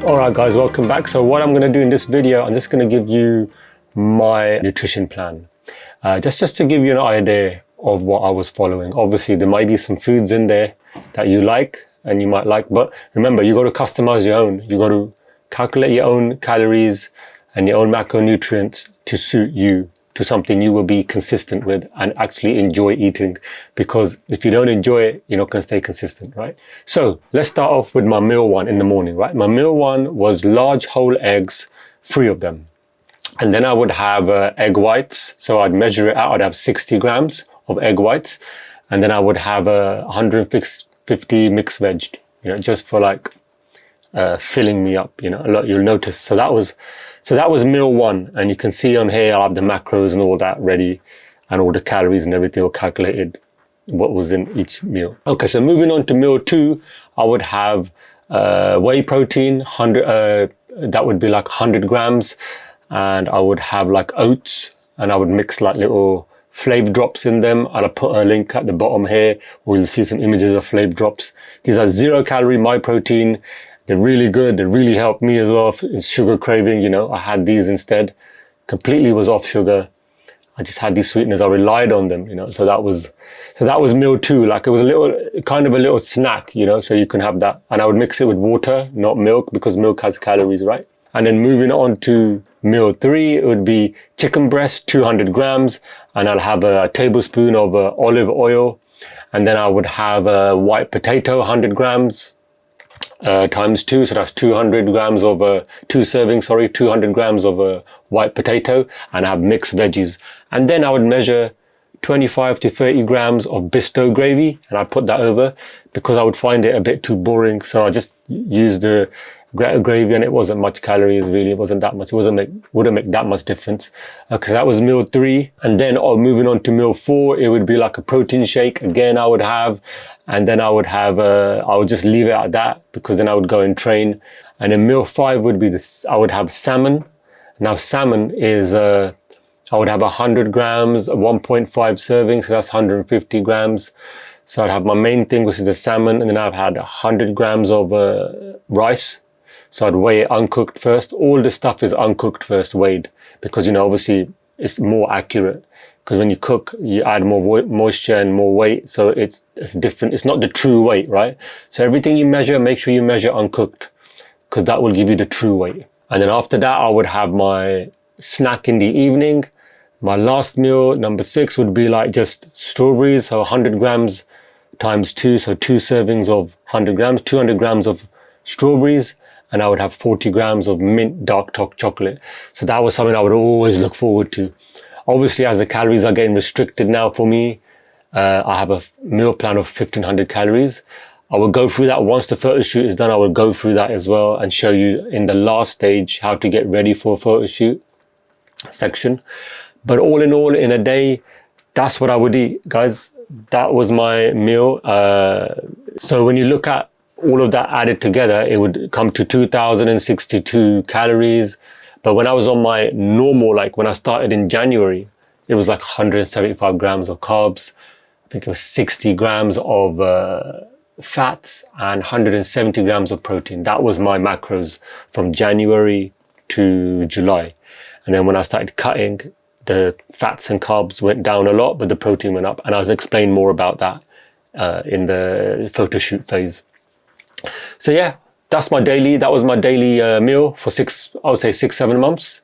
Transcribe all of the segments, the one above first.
Alright guys, welcome back. So what I'm going to do in this video, I'm just going to give you my nutrition plan. Just to give you an idea of what I was following. Obviously there might be some foods in there that you like and you might like, but remember, you got to customize your own. You got to calculate your own calories and your own macronutrients to suit you, to something you will be consistent with and actually enjoy eating, because if you don't enjoy it, you're not going to stay consistent, right? So let's start off with my meal one in the morning, right? My meal one was large whole eggs, 3 of them. And then I would have egg whites. So I'd measure it out. I'd have 60 grams of egg whites. And then I would have 150 mixed veg, just for like filling me up, a lot. You'll notice. So that was meal one, and you can see on here I have the macros and all that ready, and all the calories and everything were calculated what was in each meal. Okay, so moving on to meal two, I would have whey protein, 100. That would be like 100 grams, and I would have like oats, and I would mix like little flavor drops in them. I'll put a link at the bottom here where you'll see some images of flavor drops. These are 0 calorie my protein. They're really good. They really helped me as well in sugar craving. I had these instead. Completely was off sugar. I just had these sweeteners. I relied on them. So that was meal two. Like it was kind of a little snack. So you can have that. And I would mix it with water, not milk, because milk has calories, right? And then moving on to meal three, it would be chicken breast, 200 grams, and I'll have a tablespoon of olive oil, and then I would have a white potato, 100 grams. Times 2, so that's 200 grams of 200 grams of white potato, and I have mixed veggies. And then I would measure 25 to 30 grams of Bisto gravy, and I put that over because I would find it a bit too boring. So I just used the gravy, and it wasn't much calories really. It wasn't that much. It wouldn't make that much difference. Okay, that was meal three. And then moving on to meal four, it would be like a protein shake. Again, I would have, and then I would have, I would just leave it at that because then I would go and train. And then meal five would be this. I would have salmon. Now salmon is, I would have 100 grams, 1.5 servings, so that's 150 grams. So I'd have my main thing, which is the salmon, and then I've had 100 grams of rice. So I'd weigh it uncooked first. All the stuff is uncooked first, weighed, because, obviously it's more accurate. Because when you cook, you add more moisture and more weight. So it's different. It's not the true weight, right? So everything you measure, make sure you measure uncooked, because that will give you the true weight. And then after that, I would have my snack in the evening. My last meal, number 6, would be like just strawberries. So 100 grams times 2. So 2 servings of 100 grams, 200 grams of strawberries. And I would have 40 grams of mint dark chocolate. So that was something I would always look forward to. Obviously, as the calories are getting restricted now for me, I have a meal plan of 1500 calories. I will go through that once the photo shoot is done. I will go through that as well and show you in the last stage how to get ready for a photo shoot section. But all in all, in a day, that's what I would eat, guys. That was my meal. So when you look at all of that added together, it would come to 2062 calories. But when I was on my normal, like when I started in January, it was like 175 grams of carbs. I think it was 60 grams of fats and 170 grams of protein. That was my macros from January to July. And then when I started cutting, the fats and carbs went down a lot, but the protein went up. And I'll explain more about that in the photo shoot phase. So yeah, that was my daily meal for 6-7 months.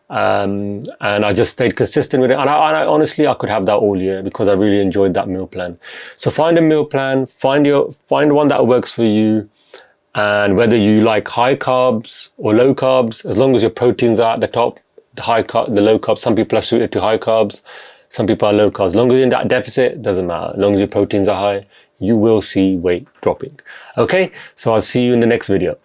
And I just stayed consistent with it. And I honestly, I could have that all year because I really enjoyed that meal plan. So find a meal plan, find one that works for you. And whether you like high carbs or low carbs, as long as your proteins are at the top, the low carbs, some people are suited to high carbs, some people are low carbs. As long as you're in that deficit, it doesn't matter. As long as your proteins are high, you will see weight dropping. Okay, so I'll see you in the next video.